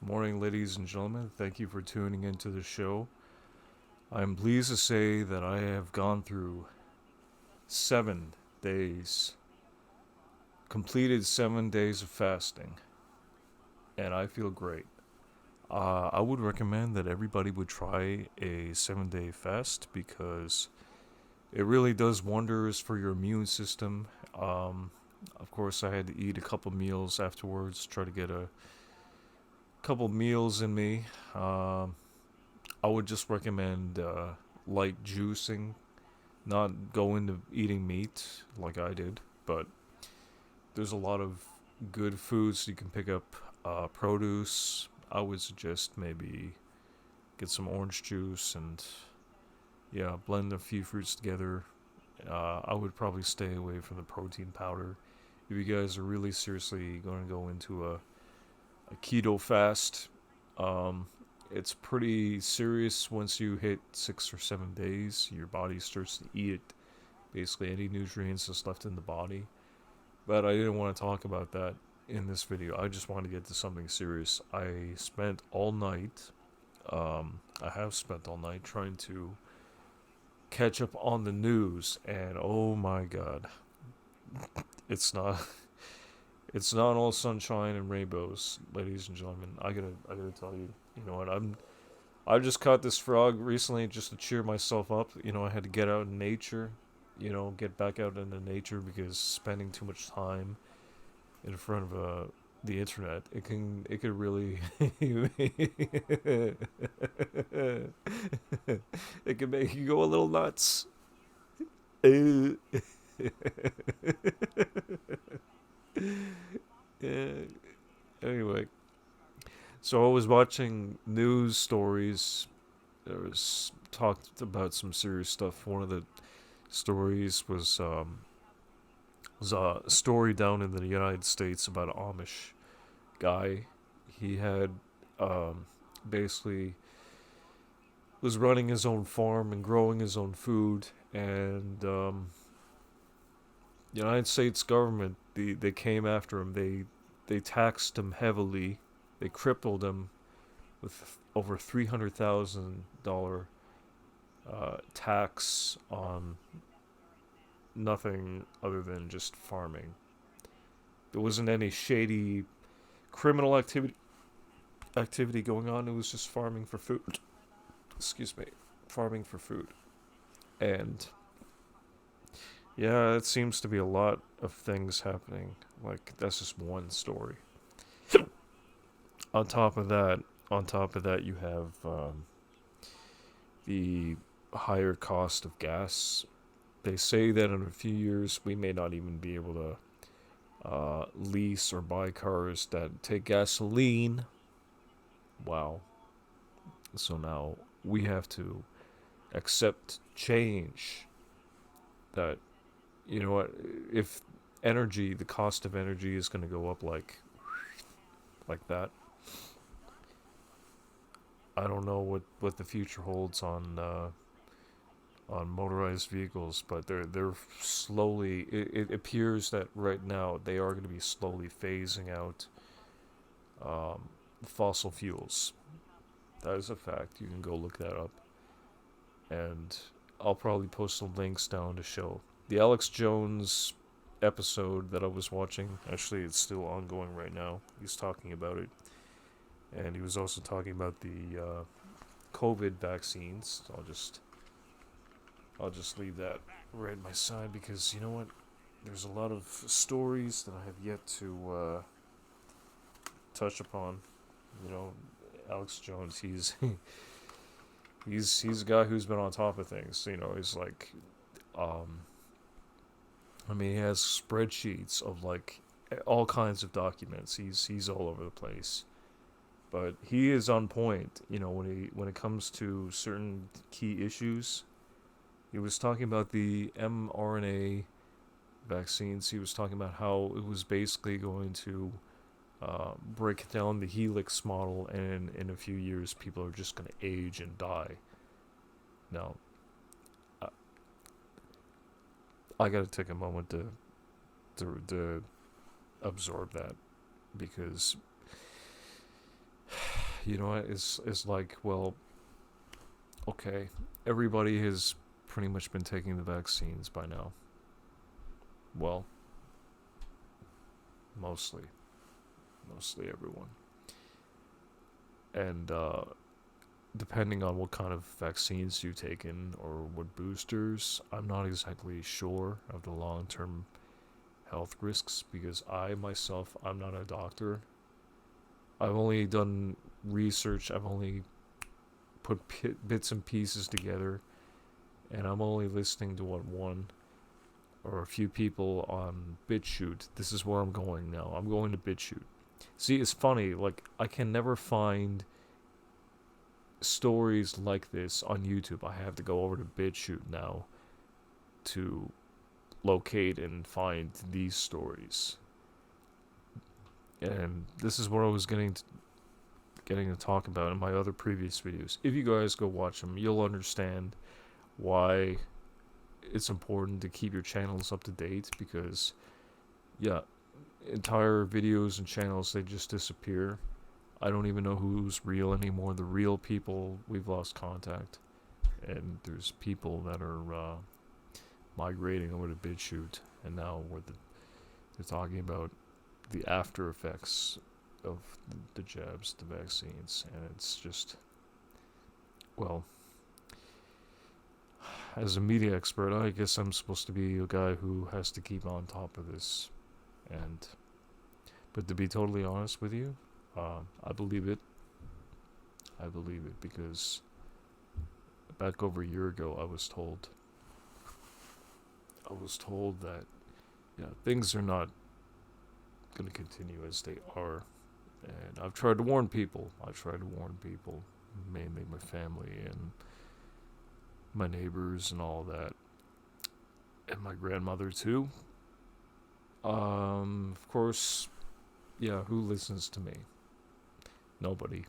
Morning, ladies and gentlemen. Thank you for tuning into the show. I'm pleased to say that I have gone through 7 days, completed 7 days of fasting, and I feel great. I would recommend that everybody would try a 7 day fast because it really does wonders for your immune system. Um, of course, I had to eat a couple meals afterwards, try to get a couple meals in me. Um, I would just recommend light juicing, not go into eating meat like I did, but there's a lot of good foods you can pick up. Produce, I would suggest maybe get some orange juice and yeah, blend a few fruits together. I would probably stay away from the protein powder. If you guys are really seriously going to go into a keto fast, um, it's pretty serious once you hit 6 or 7 days. Your body starts to eat basically any nutrients that's left in the body. But I didn't want to talk about that in this video. I just wanted to get to something serious. I have spent all night trying to catch up on the news, and oh my god, it's not. It's not all sunshine and rainbows, ladies and gentlemen. I gotta tell you, you know what? I just caught this frog recently just to cheer myself up. I had to get out in nature, get back out into nature because spending too much time in front of the internet, it could really it can make you go a little nuts. Yeah. Anyway, so I was watching news stories. There was talked about some serious stuff. One of the stories was a story down in the United States about an Amish guy. He had um, basically was running his own farm and growing his own food, and the United States government they came after him. They taxed him heavily. They crippled him with over $300,000 tax on nothing other than just farming. There wasn't any shady criminal activity going on. It was just farming for food. Excuse me, farming for food. And yeah, it seems to be a lot of things happening. Like that's just one story. On top of that, you have the higher cost of gas. They say that in a few years we may not even be able to lease or buy cars that take gasoline. Wow. So now we have to accept change that, you know what, if the cost of energy is going to go up like that, I don't know what the future holds on motorized vehicles, but they're slowly. It appears that right now they are going to be slowly phasing out um, fossil fuels. That is a fact. You can go look that up, and I'll probably post some links down to show the Alex Jones episode that I was watching. Actually, it's still ongoing right now. He's talking about it, and he was also talking about the COVID vaccines. I'll just leave that right at my side because you know what? There's a lot of stories that I have yet to touch upon. You know, Alex Jones, he's a guy who's been on top of things. He's like, um, I mean, he has spreadsheets of like all kinds of documents. He's all over the place, but he is on point. When it comes to certain key issues. He was talking about the mRNA vaccines. He was talking about how it was basically going to break down the helix model, and in a few years, people are just going to age and die. Now, I, I got to take a moment to absorb that because You know what? It's like, well, okay, everybody has pretty much been taking the vaccines by now. Well, mostly, mostly everyone, and depending on what kind of vaccines you've taken or what boosters, I'm not exactly sure of the long-term health risks because I myself, I'm not a doctor. I've only done research. I've only put bits and pieces together, and I'm only listening to what one or a few people on BitChute. This is where I'm going now. I'm going to BitChute. See, it's funny. Like I can never find stories like this on YouTube. I have to go over to BitChute now to locate and find these stories. And this is what I was getting to talk about in my other previous videos. If you guys go watch them, you'll understand why it's important to keep your channels up to date because yeah, entire videos and channels they just disappear. I don't even know who's real anymore. The real people, we've lost contact. And there's people that are migrating over to BitChute, and now they're talking about the after effects of the jabs, the vaccines, and it's just, well, as a media expert, I guess I'm supposed to be a guy who has to keep on top of this, and but to be totally honest with you, I believe it. I believe it because back over a year ago, I was told that yeah, things are not going to continue as they are. And I've tried to warn people. Mainly my family and my neighbors and all that, and my grandmother too. Of course, yeah. Who listens to me? Nobody.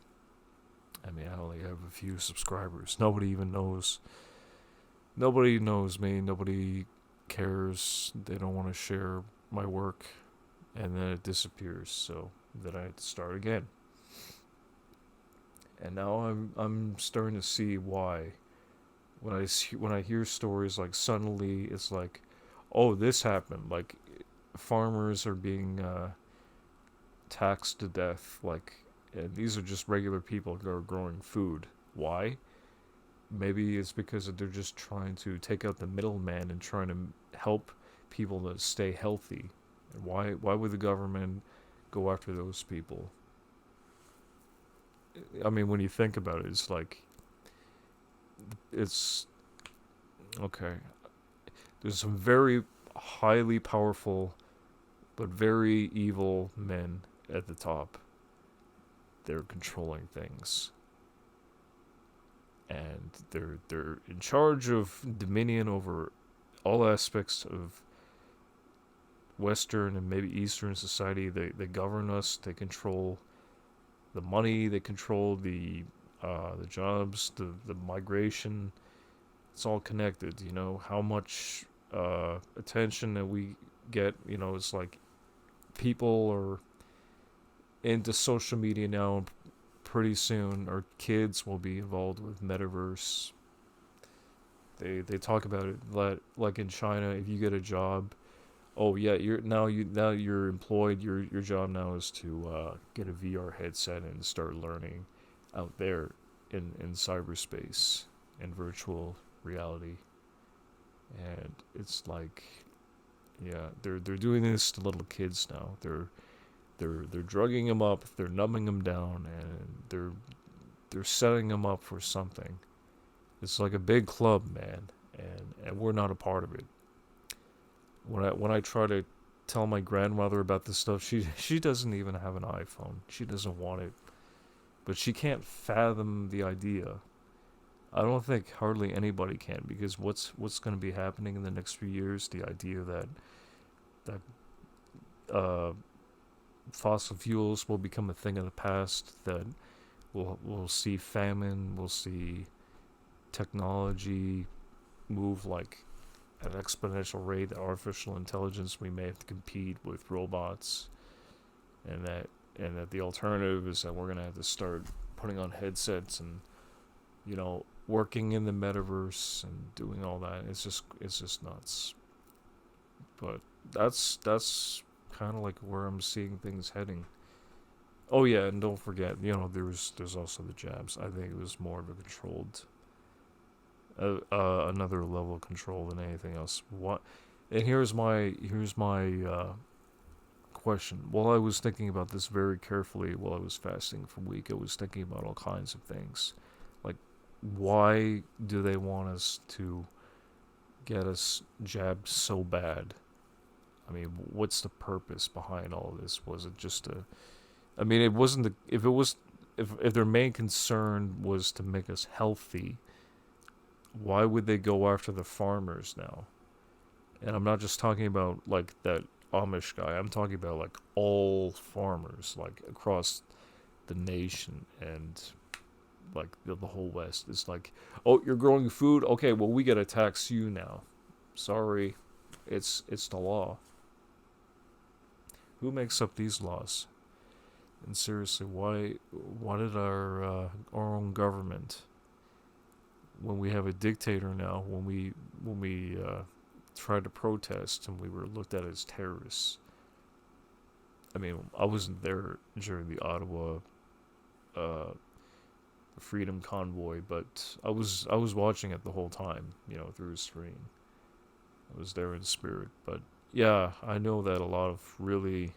I mean, I only have a few subscribers. Nobody even knows. Nobody knows me. Nobody cares. They don't want to share my work, and then it disappears. So then I had to start again. And now I'm starting to see why. When I hear stories like suddenly it's like, oh, this happened. Like farmers are being taxed to death. Like and these are just regular people that are growing food. Why? Maybe it's because they're just trying to take out the middleman and trying to help people to stay healthy. And why would the government go after those people? I mean, when you think about it, it's like it's okay. There's some very highly powerful but very evil men at the top. They're controlling things. And they're in charge of dominion over all aspects of Western and maybe Eastern society. They govern us. They control the money. They control the jobs, the migration. It's all connected. You know how much attention that we get. You know, it's like people are into social media now. Pretty soon, our kids will be involved with metaverse. They talk about it like in China. If you get a job, oh yeah, now you're employed. Your job now is to get a VR headset and start learning out there in cyberspace and virtual reality. And it's like, yeah, they're doing this to little kids now. They're drugging them up, they're numbing them down, and they're setting them up for something. It's like a big club, man, and we're not a part of it. When I try to tell my grandmother about this stuff, she doesn't even have an iPhone. She doesn't want it, but she can't fathom the idea. I don't think hardly anybody can because what's going to be happening in the next few years? The idea that fossil fuels will become a thing of the past. That we'll see famine. We'll see technology move like at an exponential rate. That artificial intelligence, we may have to compete with robots, and that the alternative is that we're gonna have to start putting on headsets and working in the metaverse and doing all that. It's just nuts. But that's kind of like where I'm seeing things heading. Oh yeah, and don't forget, there's also the jabs. I think it was more of a controlled, another level of control than anything else. What? And here's my question. While I was thinking about this very carefully while I was fasting for a week, I was thinking about all kinds of things, like why do they want us to get us jabbed so bad? I mean, what's the purpose behind all this? Was it just a? I mean, it wasn't the. If it was, if their main concern was to make us healthy, why would they go after the farmers now? And I'm not just talking about like that Amish guy. I'm talking about like all farmers, like across the nation and like the whole West. It's like, oh, you're growing food. Okay, well we gotta tax you now. Sorry, it's the law. Who makes up these laws? And seriously, why did our own government, when we have a dictator now, when we tried to protest and we were looked at as terrorists? I mean, I wasn't there during the Ottawa uh, Freedom Convoy, but I was watching it the whole time, through a screen. I was there in spirit, but yeah, I know that a lot of really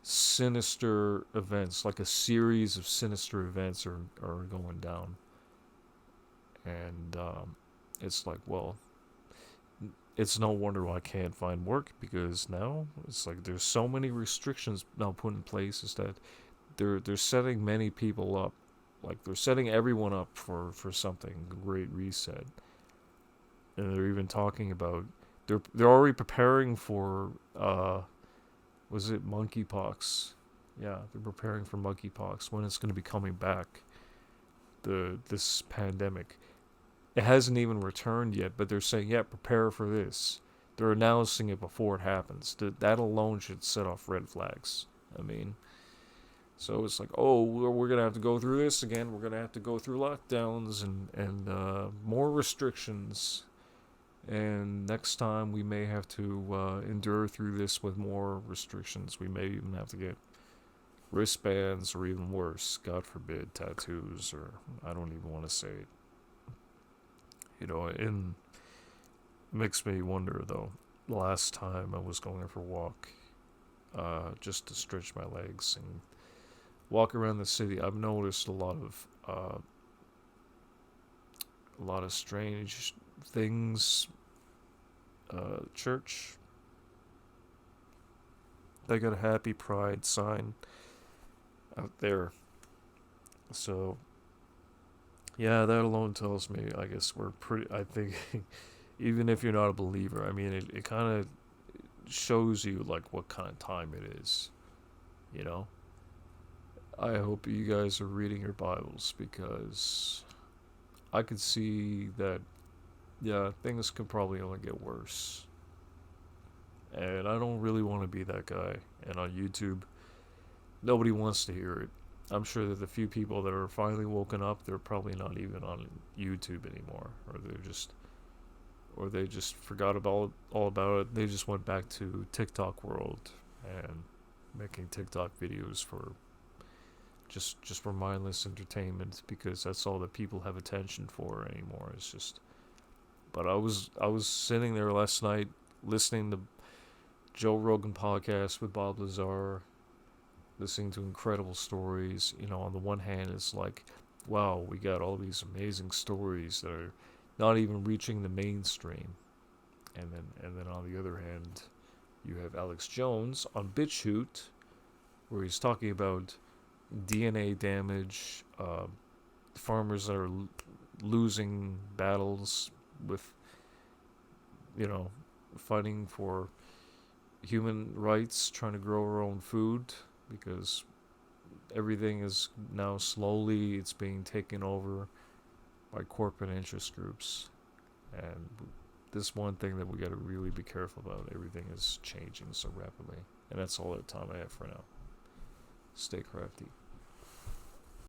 sinister events, like a series of sinister events, are going down, and it's like, well, it's no wonder why I can't find work, because now it's like there's so many restrictions now put in place. Is that they're setting many people up, like they're setting everyone up for something, great reset, and they're even talking about they're already preparing for was it monkeypox? Yeah, they're preparing for monkeypox, when it's going to be coming back. This pandemic, it hasn't even returned yet, but they're saying, yeah, prepare for this. They're announcing it before it happens. That alone should set off red flags. I mean, so it's like, oh, we're gonna have to go through this again. We're gonna have to go through lockdowns and more restrictions. And next time we may have to endure through this with more restrictions. We may even have to get wristbands, or even worse, God forbid, tattoos, or I don't even want to say it. It makes me wonder though. The last time I was going for a walk, just to stretch my legs and walk around the city, I've noticed a lot of strange things. Church, they got a happy pride sign out there. So yeah, that alone tells me, I guess we're pretty. I think even if you're not a believer, I mean, it kind of shows you like what kind of time it is. You know. I hope you guys are reading your Bibles, because I could see that, yeah, things could probably only get worse. And I don't really want to be that guy. And on YouTube, nobody wants to hear it. I'm sure that the few people that are finally woken up, they're probably not even on YouTube anymore, or they just forgot about all about it. They just went back to TikTok world and making TikTok videos for just for mindless entertainment, because that's all that people have attention for anymore. It's just. But I was sitting there last night listening to Joe Rogan podcast with Bob Lazar, listening to incredible stories. On the one hand, it's like, wow, we got all these amazing stories that are not even reaching the mainstream. And then on the other hand, you have Alex Jones on BitChute, where he's talking about DNA damage, farmers that are losing battles with, you know, fighting for human rights, trying to grow our own food, because everything is now slowly it's being taken over by corporate interest groups. And this one thing that we got to really be careful about. Everything is changing so rapidly, and that's all the time I have for now. Stay crafty.